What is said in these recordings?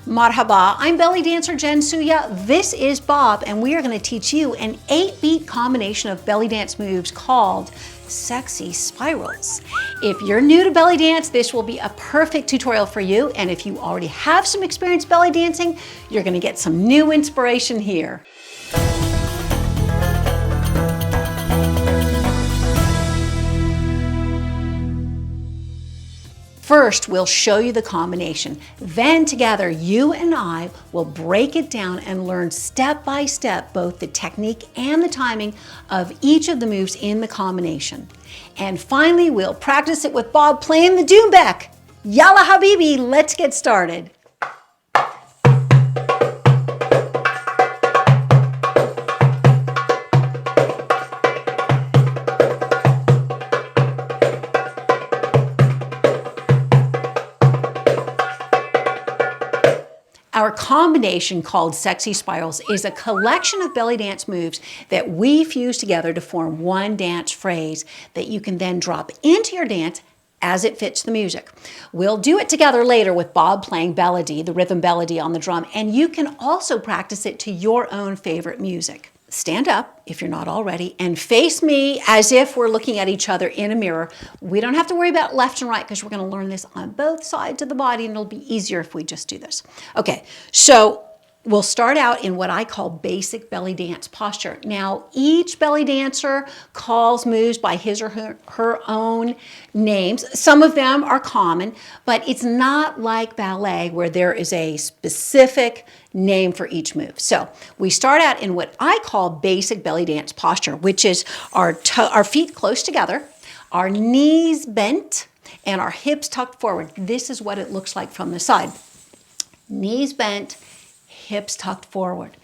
Marhaba, I'm belly dancer Jensuya. This is Bob, and we are going to teach you an 8-beat combination of belly dance moves called sexy spirals. If you're new to belly dance, this will be a perfect tutorial for you. And if you already have some experience belly dancing, you're going to get some new inspiration here. First, we'll show you the combination. Then together, you and I will break it down and learn step by step both the technique and the timing of each of the moves in the combination. And finally, we'll practice it with Bob playing the doumbek. Yalla habibi, let's get started. Our combination called Sexy Spirals is a collection of belly dance moves that we fuse together to form one dance phrase that you can then drop into your dance as it fits the music. We'll do it together later with Bob playing Belody, the rhythm Belody on the drum, and you can also practice it to your own favorite music. Stand up if you're not already and face me as if we're looking at each other in a mirror. We don't have to worry about left and right because we're going to learn this on both sides of the body, and it'll be easier if we just do this. Okay, so we'll start out in what I call basic belly dance posture. Now, each belly dancer calls moves by his or her own names. Some of them are common, but it's not like ballet where there is a specific name for each move. So we start out in what I call basic belly dance posture, which is our feet close together, our knees bent, and our hips tucked forward. This is what it looks like from the side. Knees bent, hips tucked forward,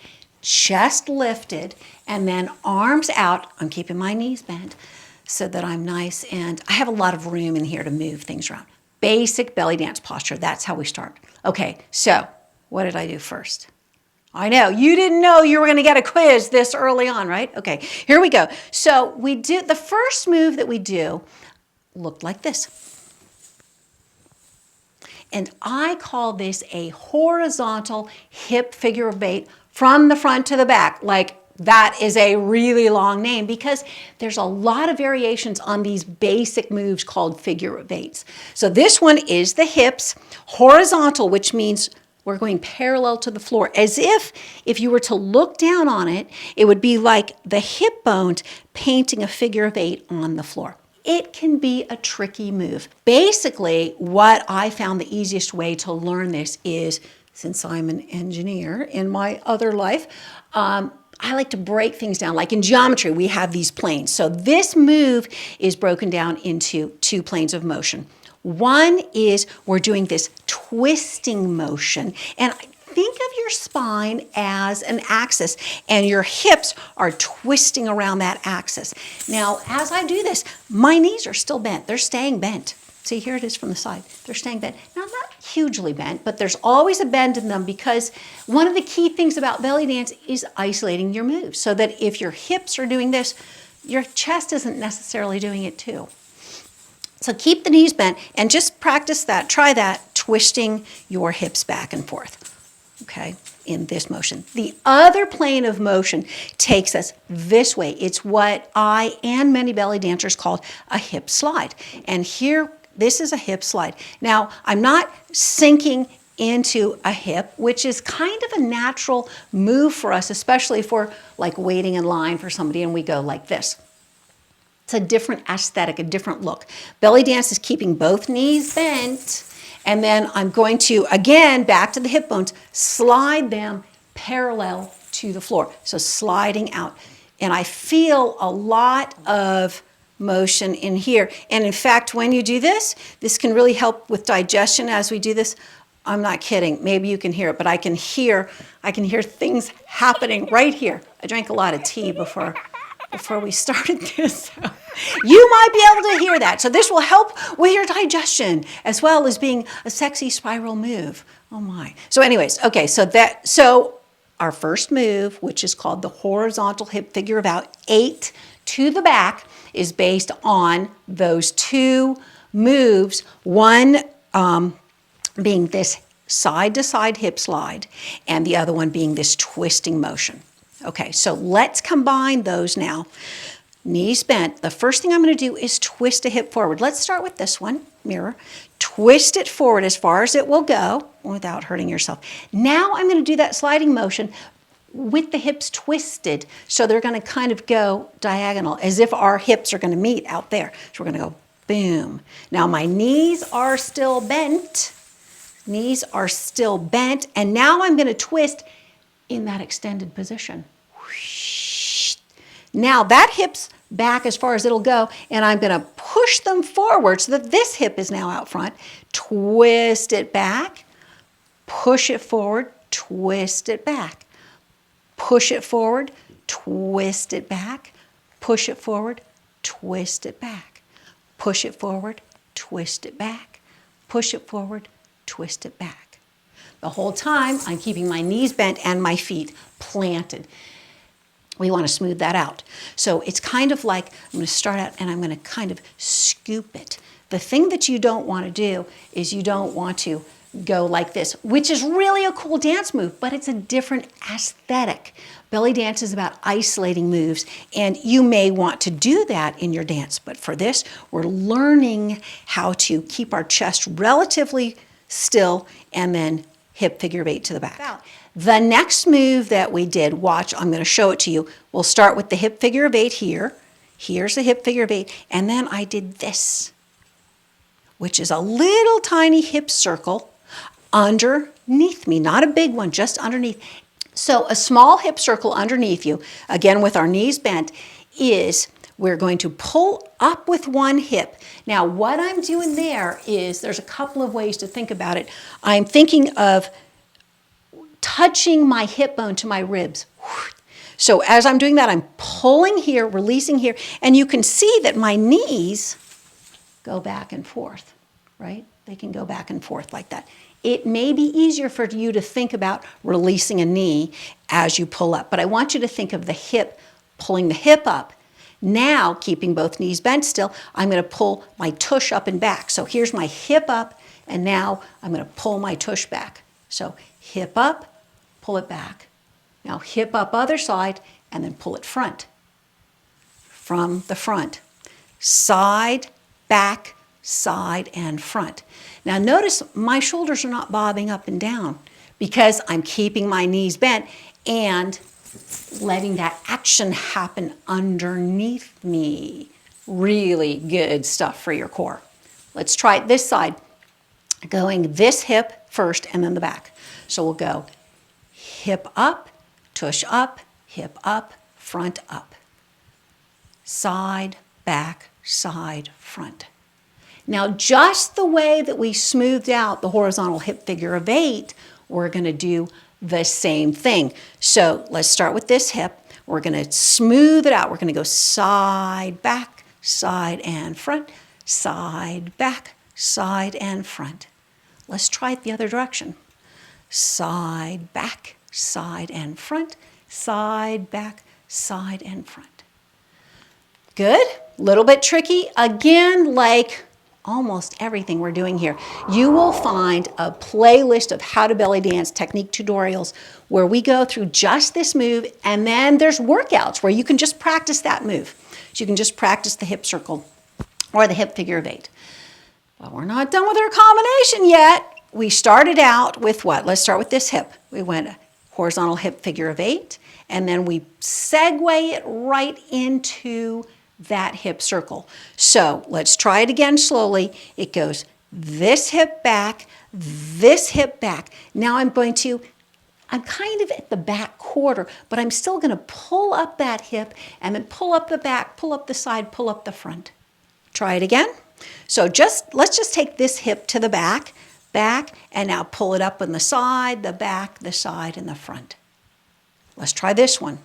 chest lifted, and then arms out. I'm keeping my knees bent so that I'm nice, and I have a lot of room in here to move things around. Basic belly dance posture, that's how we start. Okay, so what did I do first? I know, you didn't know you were gonna get a quiz this early on, right? Okay, here we go. So we do, the first move that we do looked like this. And I call this a horizontal hip figure of 8 from the front to the back. Like, that is a really long name because there's a lot of variations on these basic moves called figure of 8s. So this one is the hips, horizontal, which means we're going parallel to the floor, as if you were to look down on it, it would be like the hip bones painting a figure of 8 on the floor. It can be a tricky move. Basically, what I found the easiest way to learn this is, since I'm an engineer in my other life, I like to break things down. Like in geometry, we have these planes. So this move is broken down into 2 planes of motion. One is we're doing this twisting motion, and think of your spine as an axis, and your hips are twisting around that axis. Now, as I do this, my knees are still bent. They're staying bent. See, here it is from the side. They're staying bent. Now, not hugely bent, but there's always a bend in them because one of the key things about belly dance is isolating your moves so that if your hips are doing this, your chest isn't necessarily doing it too. So keep the knees bent and just practice that. Try that, twisting your hips back and forth. Okay, in this motion. The other plane of motion takes us this way. It's what I and many belly dancers call a hip slide. And here, this is a hip slide. Now, I'm not sinking into a hip, which is kind of a natural move for us, especially if we're like waiting in line for somebody and we go like this. It's a different aesthetic, a different look. Belly dance is keeping both knees bent. And then I'm going to, again, back to the hip bones, slide them parallel to the floor. So sliding out. And I feel a lot of motion in here. And in fact, when you do this, this can really help with digestion as we do this. I'm not kidding. Maybe you can hear it, but I can hear things happening right here. I drank a lot of tea before we started this. So you might be able to hear that. So this will help with your digestion as well as being a sexy spiral move. Oh my. So anyways, okay, so our first move, which is called the horizontal hip figure of 8 to the back, is based on those 2 moves. One being this side to side hip slide, and the other one being this twisting motion. Okay, so let's combine those now. Knees bent. The first thing I'm going to do is twist a hip forward. Let's start with this one, mirror. Twist it forward as far as it will go without hurting yourself. Now I'm going to do that sliding motion with the hips twisted, so they're going to kind of go diagonal, as if our hips are going to meet out there. So we're going to go boom. Now my knees are still bent. Knees are still bent, and now I'm going to twist in that extended position. Now that hip's back as far as it'll go, and I'm going to push them forward so that this hip is now out front. Twist it back, push it forward, twist it back. Push it forward, twist it back, push it forward, twist it back. Push it forward, twist it back, push it forward, twist it back. The whole time I'm keeping my knees bent and my feet planted. We want to smooth that out. So it's kind of like, I'm going to start out and I'm going to kind of scoop it. The thing that you don't want to do is you don't want to go like this, which is really a cool dance move, but it's a different aesthetic. Belly dance is about isolating moves, and you may want to do that in your dance, but for this, we're learning how to keep our chest relatively still and then hip figure of 8 to the back. The next move that we did, watch, I'm going to show it to you. We'll start with the hip figure of 8 here. Here's the hip figure of 8, and then I did this, which is a little tiny hip circle underneath me, not a big one, just underneath. So a small hip circle underneath you, again with our knees bent, is we're going to pull up with one hip. Now what I'm doing there is, there's a couple of ways to think about it. I'm thinking of touching my hip bone to my ribs. So as I'm doing that, I'm pulling here, releasing here, and you can see that my knees go back and forth, right? They can go back and forth like that. It may be easier for you to think about releasing a knee as you pull up, but I want you to think of the hip, pulling the hip up. Now, keeping both knees bent still, I'm going to pull my tush up and back. So here's my hip up, and now I'm going to pull my tush back. So hip up, pull it back. Now hip up other side, and then pull it front. From the front. Side, back, side, and front. Now notice my shoulders are not bobbing up and down because I'm keeping my knees bent and letting that action happen underneath me. Really good stuff for your core. Let's try it this side. Going this hip first and then the back. So we'll go hip up, tush up, hip up, front up. Side, back, side, front. Now, just the way that we smoothed out the horizontal hip figure of 8, we're going to do the same thing. So let's start with this hip. We're going to smooth it out. We're going to go side, back, side, and front, side, back, side, and front. Let's try it the other direction. Side, back, side, and front, side, back, side, and front. Good? Little bit tricky. Again, like almost everything we're doing here. You will find a playlist of how to belly dance technique tutorials where we go through just this move, and then there's workouts where you can just practice that move. So you can just practice the hip circle or the hip figure of 8. But we're not done with our combination yet. We started out with what? Let's start with this hip. We went horizontal hip figure of 8, and then we segue it right into that hip circle. So let's try it again slowly. It goes this hip back, this hip back. Now I'm kind of at the back quarter, but I'm still going to pull up that hip and then pull up the back, pull up the side, pull up the front. Try it again. So let's just take this hip to the back, and now pull it up on the side, the back, the side, and the front. Let's try this one.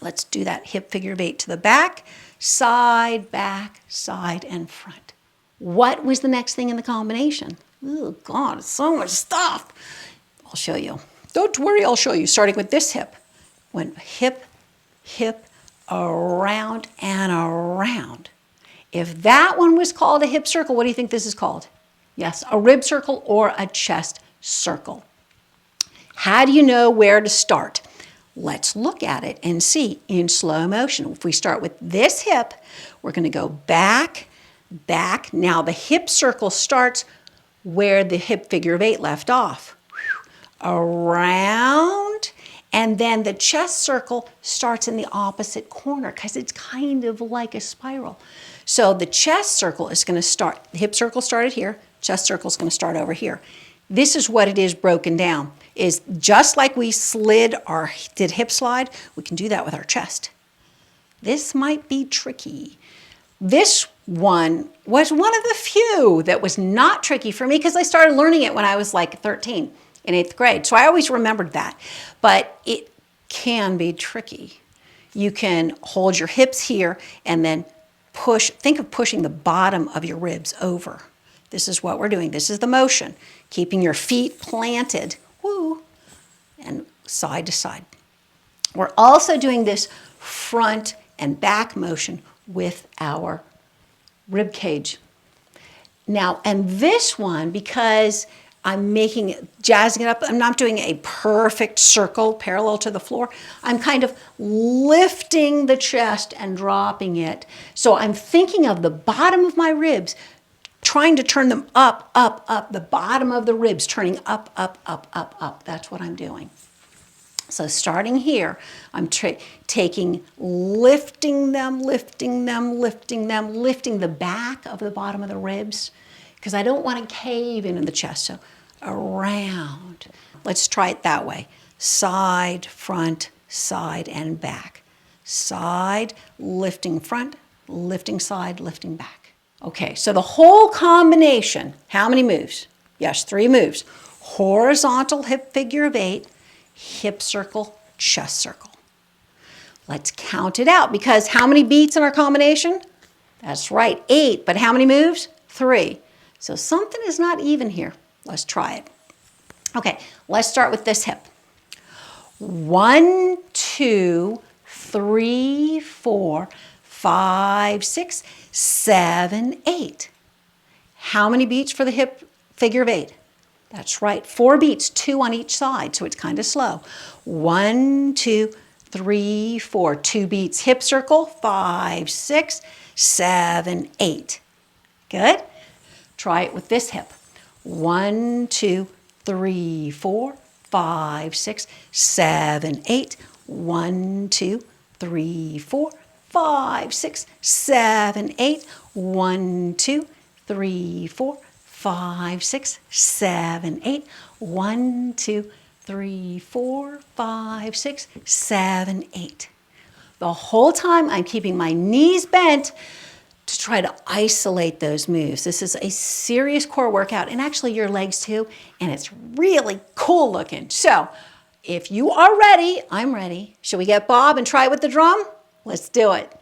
Let's do that hip figure of 8 to the back, side, and front. What was the next thing in the combination? Oh God, it's so much stuff. I'll show you. Don't worry, I'll show you. Starting with this hip. Went hip, hip, around, and around. If that one was called a hip circle, what do you think this is called? Yes, a rib circle or a chest circle. How do you know where to start? Let's look at it and see in slow motion. If we start with this hip, we're going to go back, back. Now the hip circle starts where the hip figure of 8 left off. Around, and then the chest circle starts in the opposite corner because it's kind of like a spiral. So the chest circle is going to start, the hip circle started here, chest circle is going to start over here. This is what it is broken down, is just like we did hip slide, we can do that with our chest. This might be tricky. This one was one of the few that was not tricky for me because I started learning it when I was like 13 in 8th grade. So I always remembered that, but it can be tricky. You can hold your hips here and then push, think of pushing the bottom of your ribs over. This is what we're doing. This is the motion, keeping your feet planted, woo, and side to side. We're also doing this front and back motion with our rib cage. Now, and this one, because I'm making it, jazzing it up, I'm not doing a perfect circle parallel to the floor. I'm kind of lifting the chest and dropping it. So I'm thinking of the bottom of my ribs, trying to turn them up, up, up, the bottom of the ribs turning up, up, up, up, up. That's what I'm doing. So starting here, I'm lifting them, lifting them, lifting them, lifting the back of the bottom of the ribs because I don't want to cave into the chest. So around. Let's try it that way. Side, front, side, and back. Side, lifting front, lifting side, lifting back. Okay, so the whole combination, how many moves? Yes, 3 moves. Horizontal hip figure of 8, hip circle, chest circle. Let's count it out because how many beats in our combination? That's right, 8, but how many moves? 3. So something is not even here. Let's try it. Okay, let's start with this hip. 1, 2, 3, 4, 5, 6, 7, 8. How many beats for the hip figure of 8? That's right, 4 beats, 2 on each side, so it's kind of slow. 1, 2, 3, 4, 2 beats, hip circle, 5, 6, 7, 8. Good? Try it with this hip. 1, 2, 3, 4, 5, 6, 7, 8. 1, 2, 3, 4, 5, 6, 7, 8. 1, 2, 3, 4, 5, 6, 7, 8. 1, 2, 3, 4, 5, 6, 7, 8. The whole time I'm keeping my knees bent to try to isolate those moves. This is a serious core workout, and actually your legs too, and it's really cool looking. So if you are ready, I'm ready. Should we get Bob and try it with the drum? Let's do it.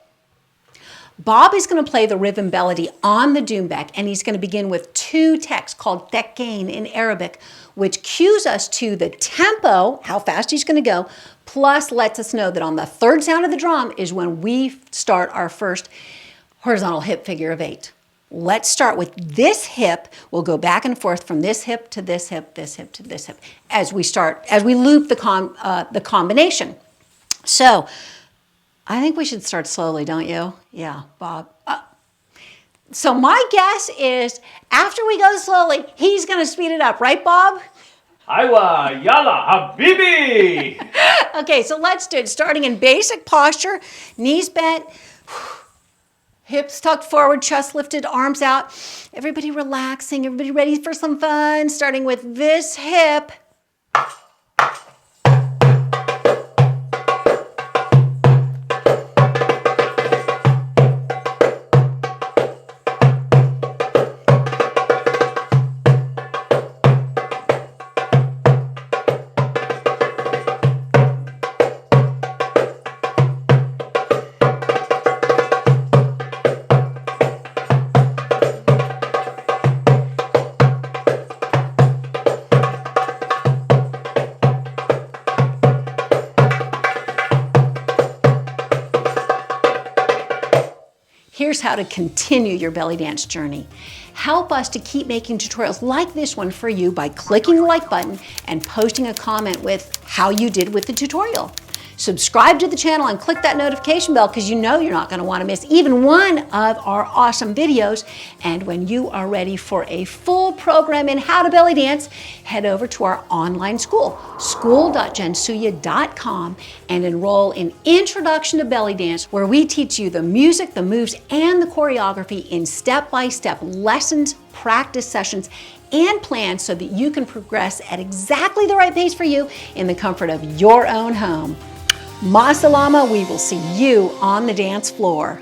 Bob is going to play the rhythm melody on the doumbek, and he's going to begin with 2 texts called tekkain in Arabic, which cues us to the tempo, how fast he's going to go, plus lets us know that on the 3rd sound of the drum is when we start our first horizontal hip figure of 8. Let's start with this hip. We'll go back and forth from this hip to this hip, this hip to this hip, as we loop the combination. So I think we should start slowly, don't you? Yeah, Bob. So my guess is after we go slowly, he's going to speed it up, right, Bob? Aywa, yalla, habibi! Okay, so let's do it. Starting in basic posture, knees bent, hips tucked forward, chest lifted, arms out. Everybody relaxing, everybody ready for some fun. Starting with this hip. here's how to continue your belly dance journey. Help us to keep making tutorials like this one for you by clicking the like button and posting a comment with how you did with the tutorial. Subscribe to the channel and click that notification bell because you know you're not going to want to miss even one of our awesome videos. And when you are ready for a full program in how to belly dance, head over to our online school, school.jensuya.com, and enroll in Introduction to Belly Dance, where we teach you the music, the moves, and the choreography in step-by-step lessons, practice sessions, and plans so that you can progress at exactly the right pace for you in the comfort of your own home. Ma salama, we will see you on the dance floor.